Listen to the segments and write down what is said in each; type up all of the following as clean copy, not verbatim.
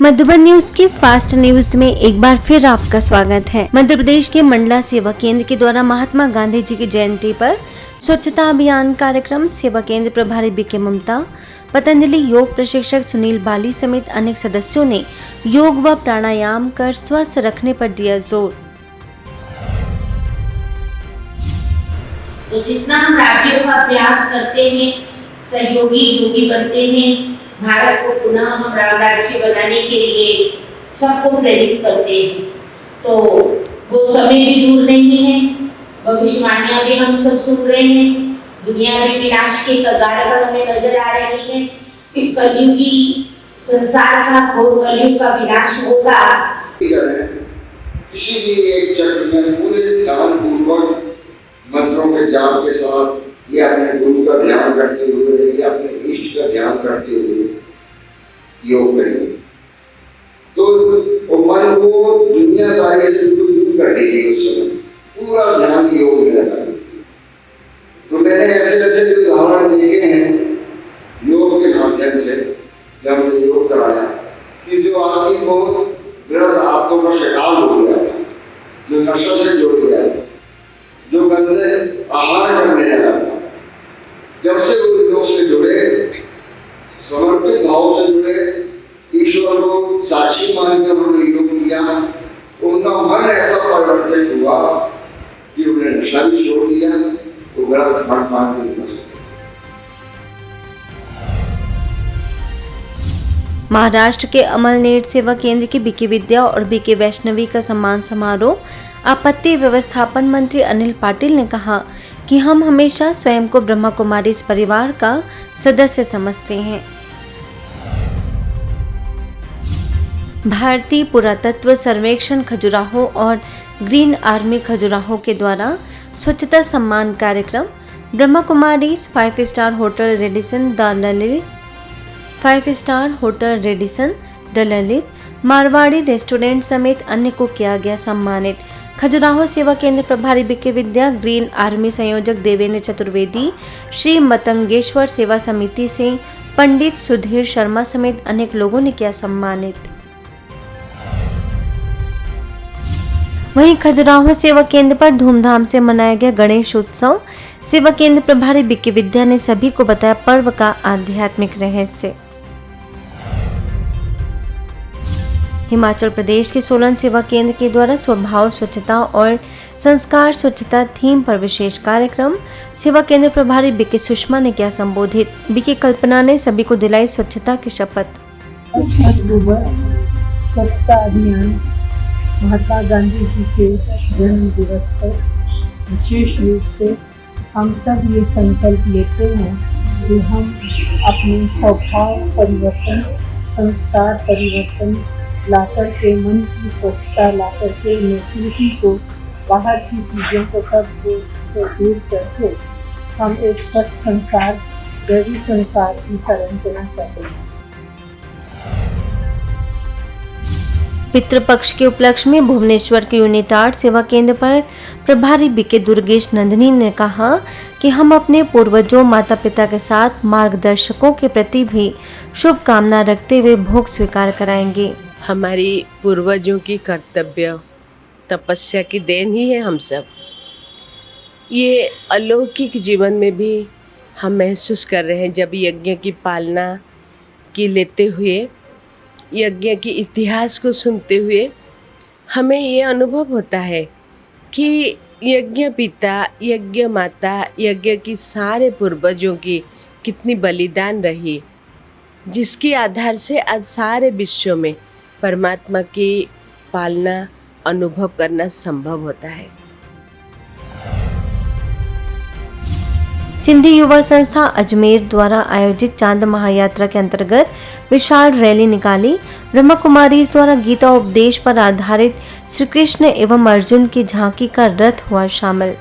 Madhuban news के fast news में एक बार फिर आपका स्वागत है। मध्य प्रदेश के मंडला सेवा केंद्र के द्वारा महात्मा गांधी जी की जयंती पर स्वच्छता अभियान कार्यक्रम सेवा केंद्र प्रभारी बीके ममता, पतंजलि योग प्रशिक्षक सुनील बाली समेत अनेक सदस्यों ने योग व प्राणायाम कर स्वस्थ रखने पर दिया जोर। तो जितना हम राज्यों का प्रयास करते हैं, सहयोगी योगी बनते हैं, भारत को पुनः हम राज्य बनाने के लिए सबको प्रेरित करते हैं। तो वो समय भी दूर नहीं है, भविष्यवाणियां भी हम सब सुन रहे हैं। दुनिया में विनाश के कगार पर हमें नजर आ रही है। इस कलयुगी संसार का घोर कलयुग का विनाश होगा। किसी भी एक चक्र में पूरे ध्यान पूर्वक मंत्रों के जाप के साथ या अपने गुरु का ध्यान करते हुए या अपने इष्ट का ध्यान करते हुए योग करेंगे तो मन को दुनियादारी से बिल्कुल दूर कर देंगे। उस समय पूरा ध्यान योग में लगा। तो मैंने ऐसे ऐसे उदाहरण देखे हैं योग के माध्यम से जब हमने योग कराया कि जो आदमी बहुत गलत आदतों का शिकार हो गया था, जो नशा से जुड़ गया था, जो गंदे आहार करने लगा था, जब से वो योग से जुड़े, समर्पित भाव से जुड़े, ईश्वर को साक्षी मानकर उन्होंने योग किया, उनका मन ऐसा परिवर्तित हुआ कि उन्हें नशा भी छोड़ दिया, वो गलत खान पान के नहीं बचे। महाराष्ट्र के अमलनेर सेवा केंद्र की बीके विद्या और बीके वैष्णवी का सम्मान समारोह। आपत्ति व्यवस्थापन मंत्री अनिल पाटिल ने कहा कि हम हमेशा स्वयं को ब्रह्मा कुमारी इस परिवार का सदस्य समझते हैं। भारतीय पुरातत्व सर्वेक्षण खजुराहो और ग्रीन आर्मी खजुराहो के द्वारा स्वच्छता सम्मान कार्यक्रम Brahma Kumari 5 star hotel Radisson the Lalit, 5 star hotel Radisson the Lalit, Marwari restaurant समेत अन्य को किया गया सम्मानित। खजुराहो सेवा केंद्र प्रभारी बीके विद्या, ग्रीन आर्मी संयोजक देवेंद्र चतुर्वेदी, श्री मतंगेश्वर सेवा समिति से पंडित सुधीर शर्मा समेत अनेक लोगों ने किया सम्मानित। वहीं खजुराहो सेवा केंद्र पर धूमधाम से मनाया गया गणेश उत्सव। सेवा केंद्र प्रभारी बीके विद्या ने सभी को बताया पर्व का आध्यात्मिक रहस्य। हिमाचल प्रदेश के सोलन सेवा केंद्र के द्वारा स्वभाव स्वच्छता और संस्कार स्वच्छता थीम पर विशेष कार्यक्रम। सेवा केंद्र प्रभारी बीके सुषमा ने किया संबोधित। बीके कल्पना ने सभी को दिलाई स्वच्छता की शपथ। स्वच्छता अभियान महात्मा गांधी जी के जन्म दिवस पर विशेष रूप से हम सब ये संकल्प लेते हैं कि हम अपने स्वभाव परिवर्तन, संस्कार परिवर्तन लाकर के, मन की स्वच्छता लाकर के, नेगेटिविटी को, बाहर की चीज़ों को सब से दूर करके हम एक स्वच्छ संसार, दैवी संसार की संरचना करते हैं। पितृपक्ष के उपलक्ष्य में भुवनेश्वर के यूनिटार्ड सेवा केंद्र पर प्रभारी बीके दुर्गेश नंदिनी ने कहा कि हम अपने पूर्वजों, माता पिता के साथ मार्गदर्शकों के प्रति भी शुभकामना रखते हुए भोग स्वीकार कराएंगे। हमारी पूर्वजों की कर्तव्य तपस्या की देन ही है हम सब। ये अलौकिक जीवन में भी हम महसूस कर रहे हैं जब यज्ञ की पालना की लेते हुए, यज्ञ के इतिहास को सुनते हुए हमें ये अनुभव होता है कि यज्ञ पिता, यज्ञ माता, यज्ञ की सारे पूर्वजों की कितनी बलिदान रही, जिसके आधार से आज सारे विश्व में परमात्मा की पालना अनुभव करना संभव होता है। सिंधी युवा संस्था अजमेर द्वारा आयोजित चांद महायात्रा के अंतर्गत विशाल रैली निकाली। ब्रह्मा कुमारीज द्वारा गीता उपदेश पर आधारित श्री कृष्ण एवं अर्जुन की झांकी का रथ हुआ शामिल।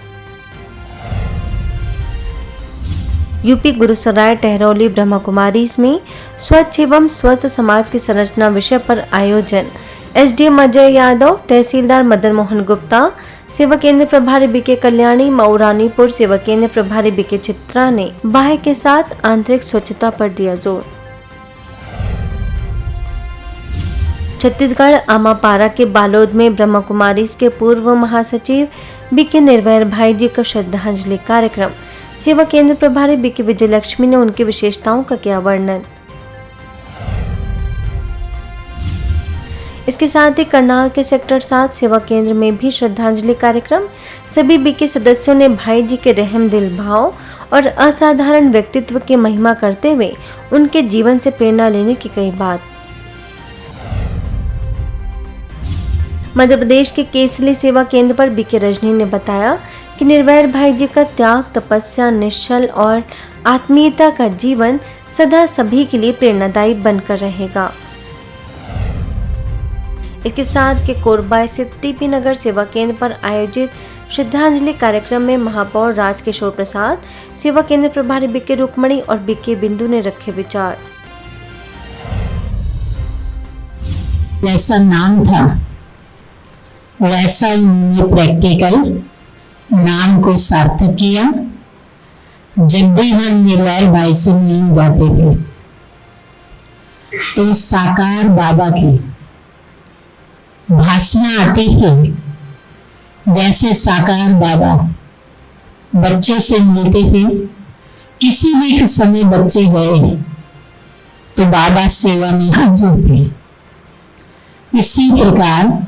यूपी गुरुसराय टहरौली ब्रह्मा कुमारीज में स्वच्छ एवं स्वस्थ समाज की संरचना विषय पर आयोजन। एसडीएम अजय यादव, तहसीलदार मदन मोहन गुप्ता, सेवा केंद्र प्रभारी बीके कल्याणी, मऊरानीपुर सेवा केंद्र प्रभारी बीके चित्रा ने बाह्य के साथ आंतरिक स्वच्छता पर दिया जोर। छत्तीसगढ़ आमापारा के बालोद में ब्रह्मा कुमारीज के पूर्व महासचिव बीके निर्भय भाई जी का श्रद्धांजलि कार्यक्रम। सेवा केंद्र प्रभारी बीके विजयलक्ष्मी ने उनकी विशेषताओं का किया वर्णन। इसके साथ ही करनाल के सेक्टर 7 सेवा केंद्र में भी श्रद्धांजलि कार्यक्रम। सभी बीके सदस्यों ने भाई जी के रहम दिल भाव और असाधारण व्यक्तित्व की महिमा करते हुए उनके जीवन से प्रेरणा लेने की कही बात। मध्य प्रदेश के केसली सेवा केंद्र पर बीके रजनी ने बताया कि निर्भय भाई जी का त्याग, तपस्या, निश्चल और आत्मीयता का जीवन सदा सभी के लिए प्रेरणादायी बनकर रहेगा। इसके साथ के कोरबा स्थित टीपी नगर सेवा केंद्र पर आयोजित श्रद्धांजलि कार्यक्रम में महापौर राजकिशोर प्रसाद, सेवा केंद्र प्रभारी बीके रुक्मणी और बीके बिंदु ने रखे विचार। जैसा नाम था वैसा उन्होंने प्रैक्टिकल नाम को सार्थक किया। जब भी हम निर्भय भाई से मिल जाते थे तो साकार बाबा की भाषण आती थी। जैसे साकार बाबा बच्चों से मिलते थे, किसी भी समय बच्चे गए तो बाबा सेवा में हाजिर थे। इसी प्रकार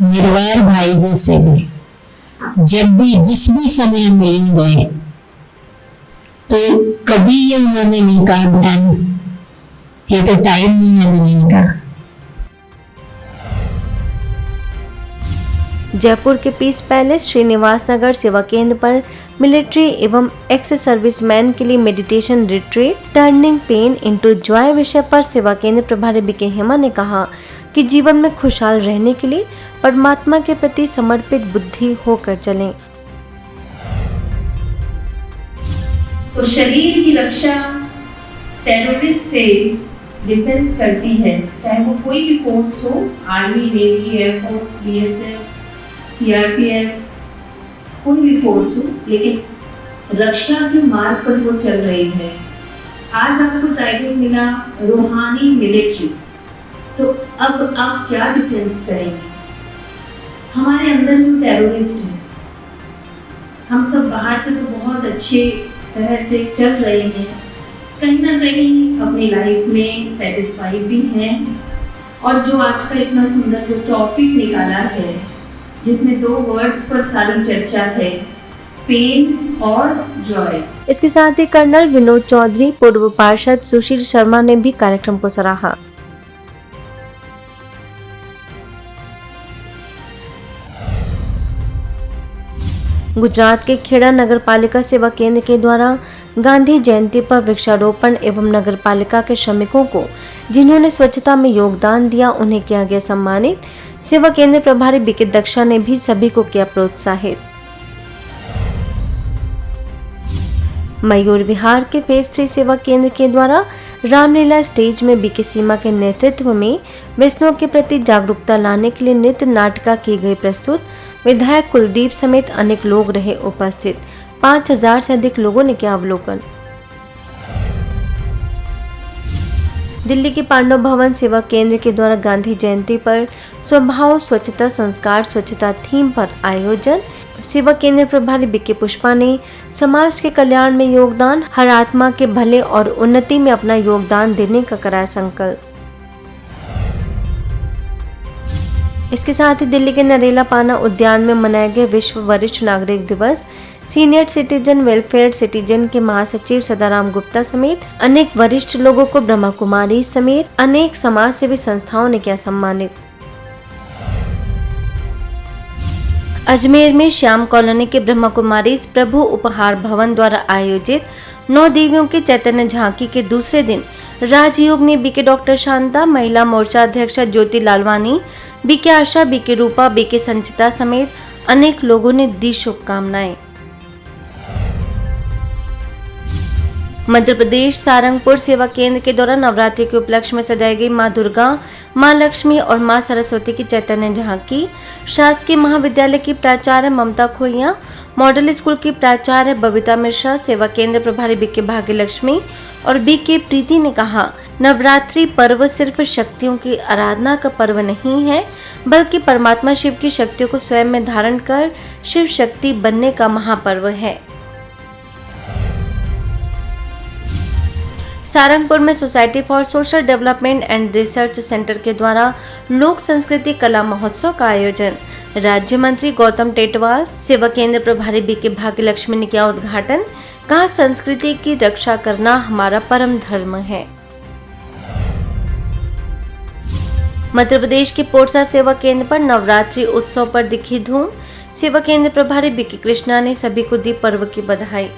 निर्भय भाई जी से भी जब भी जिस भी समय मिल गए तो कभी ये उन्होंने नहीं कहा बहन ये तो टाइम नहीं है मिलने का। जयपुर के पीस पैलेस श्रीनिवास नगर सेवा केंद्र पर मिलिट्री एवं एक्स सर्विसमैन के लिए meditation retreat turning pain into joy विषय पर सेवा केंद्र प्रभारी बीके हेमा ने कहा कि जीवन में खुशहाल रहने के लिए परमात्मा के प्रति समर्पित बुद्धि होकर चलें। तो शरीर की रक्षा टेररिस्ट से डिफेंस करती है, चाहे वो कोई भी फोर्स हो, army, navy, air force, BSF, CRPF, कोई भी फोर्स हो, लेकिन रक्षा के मार्ग पर वो चल रही है। आज आपको टाइटल मिला रूहानी मिलिट्री, तो अब आप क्या डिफेंस करेंगे? हमारे अंदर जो टेररिस्ट है, हम सब बाहर से तो बहुत अच्छे तरह से चल रहे हैं, कहीं ना कहीं अपनी लाइफ में सेटिस्फाइड भी हैं। और जो आज का इतना सुंदर जो टॉपिक निकाला है, जिसमें 2 वर्ड्स पर सारी चर्चा है, पेन और जॉय। इसके साथ ही कर्नल विनोद चौधरी, पूर्व पार्षद सुशील शर्मा ने भी कार्यक्रम को सराहा। गुजरात के खेड़ा नगर पालिका सेवा केंद्र के द्वारा गांधी जयंती पर वृक्षारोपण एवं नगर पालिका के श्रमिकों को जिन्होंने स्वच्छता में योगदान दिया उन्हें किया गया सम्मानित। सेवा केंद्र प्रभारी बीके दक्षा ने भी सभी को किया प्रोत्साहित। मयूर विहार के फेज 3 सेवा केंद्र के द्वारा रामलीला स्टेज में बीके सीमा के नेतृत्व में वैष्णव के प्रति जागरूकता लाने के लिए नृत्य नाटिका की गई प्रस्तुत। विधायक कुलदीप समेत अनेक लोग रहे उपस्थित। 5000 से अधिक लोगों ने किया अवलोकन। दिल्ली के पांडव भवन सेवा केंद्र के द्वारा गांधी जयंती पर स्वभाव स्वच्छता संस्कार स्वच्छता थीम पर आयोजन। सेवा केंद्र प्रभारी बीके पुष्पा ने समाज के कल्याण में योगदान, हर आत्मा के भले और उन्नति में अपना योगदान देने का कराया संकल्प। इसके साथ ही दिल्ली के नरेला पाना उद्यान में मनाया गया विश्व वरिष्ठ नागरिक दिवस। सीनियर सिटीजन वेलफेयर सिटीजन के महासचिव सदाराम गुप्ता समेत अनेक वरिष्ठ लोगों को ब्रह्मा कुमारी समेत अनेक समाज सेवी संस्थाओं ने किया सम्मानित। अजमेर में श्याम कॉलोनी के ब्रह्मा कुमारी प्रभु उपहार भवन द्वारा आयोजित 9 देवियों के चैतन्य झांकी के दूसरे दिन राजयोग ने बीके डॉक्टर शांता, महिला मोर्चा अध्यक्षा ज्योति लालवानी, बीके आशा, बीके रूपा, बीके संचिता समेत अनेक लोगों ने दी शुभकामनाएं। मध्य प्रदेश सारंगपुर सेवा केंद्र के द्वारा नवरात्रि के उपलक्ष्य में सजाई गई मां दुर्गा, मां लक्ष्मी और मां सरस्वती की चैतन्य झांकी शासकीय महाविद्यालय की प्राचार्य ममता खोइया, मॉडल स्कूल की प्राचार्य बबीता मिश्रा, सेवा केंद्र प्रभारी बीके भाग्यलक्ष्मी और बीके प्रीति ने कहा, नवरात्रि पर्व सिर्फ शक्तियों की आराधना का पर्व नहीं है, बल्कि परमात्मा शिव की शक्तियों को स्वयं में धारण कर शिव शक्ति बनने का महापर्व है। सारंगपुर में society for social development and research centre के द्वारा लोक संस्कृति कला महोत्सव का आयोजन। राज्य मंत्री गौतम टेटवाल, सेवा केंद्र प्रभारी बीके भाग्यलक्ष्मी ने किया उद्घाटन। कहा, संस्कृति की रक्षा करना हमारा परम धर्म है। मध्य प्रदेश के पोरसा सेवा केंद्र पर नवरात्रि उत्सव पर दिखी धूम। सेवा केंद्र प्रभारी बीके कृष्णा ने सभी को दी पर्व की बधाई।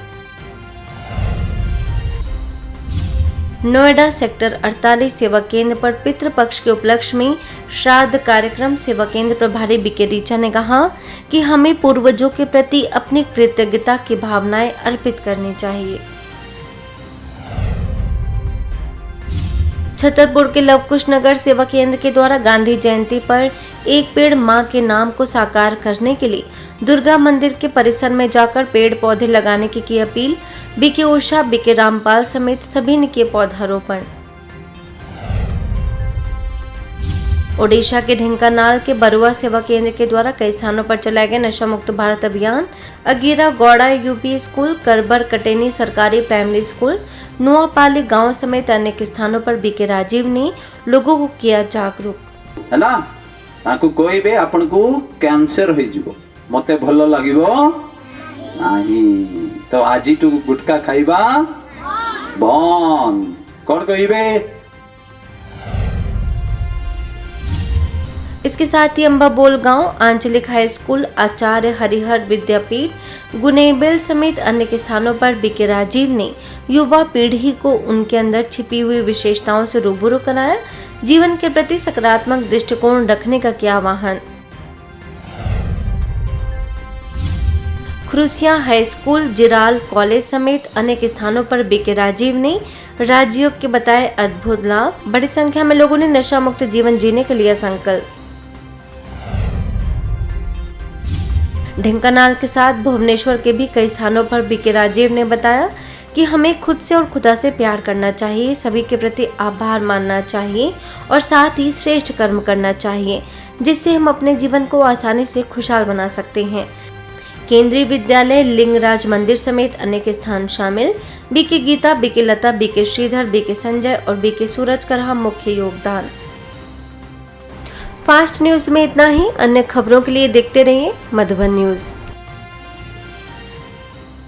नोएडा सेक्टर 48 सेवा केंद्र पर पितृपक्ष के उपलक्ष्य में श्राद्ध कार्यक्रम। सेवा केंद्र प्रभारी बीके रीचा ने कहा कि हमें पूर्वजों के प्रति अपनी कृतज्ञता की भावनाएं अर्पित करनी चाहिए। छतरपुर के लवकुश नगर सेवा केंद्र के द्वारा गांधी जयंती पर एक पेड़ मां के नाम को साकार करने के लिए दुर्गा मंदिर के परिसर में जाकर पेड़ पौधे लगाने की appeal. BK Usha, BK Rampal समेत सभी ने किए पौधारोपण। ओडिशा के ढेंकानाल के बरुआ सेवा केंद्र के द्वारा कई स्थानों पर चलाए गए नशा मुक्त भारत अभियान। अगीरा गौड़ा यूपी स्कूल, करबर कटेनी सरकारी प्राइमरी स्कूल, नुआपाली गांव समेत अनेक स्थानों पर बीके राजीव ने लोगों को किया जागरूक। है ना, ताकू कोई बे आपन को कैंसर हो जिवो, मते भलो लागिवो नाही, तो आजी तू गुटका खाइबा बन कौन कहिबे। इसके साथ ही अंबाबोल गांव, आंचलिक हाई स्कूल, आचार्य हरिहर विद्यापीठ, गुनेबेल समेत अन्य स्थानों पर बीके राजीव ने युवा पीढ़ी को उनके अंदर छिपी हुई विशेषताओं से रूबरू कराया। जीवन के प्रति सकारात्मक दृष्टिकोण रखने का किया आह्वान। खुरुसिया हाई स्कूल, जिराल कॉलेज समेत अनेक स्थानों पर बीके राजीव ने राजयोग के बताए अद्भुत लाभ। बड़ी संख्या में लोगों ने नशा मुक्त जीवन जीने के लिए संकल्प। ढेंकानाल के साथ भुवनेश्वर के भी कई स्थानों पर बीके राजीव ने बताया कि हमें खुद से और खुदा से प्यार करना चाहिए, सभी के प्रति आभार मानना चाहिए और साथ ही श्रेष्ठ कर्म करना चाहिए, जिससे हम अपने जीवन को आसानी से खुशहाल बना सकते हैं। केंद्रीय विद्यालय, लिंगराज मंदिर समेत अनेक स्थान शामिल। बीके गीता, बीके लता, बीके श्रीधर, बीके संजय और बीके सूरज का रहा मुख्य योगदान। फास्ट न्यूज में इतना ही। अन्य खबरों के लिए देखते रहिए मधुबन न्यूज।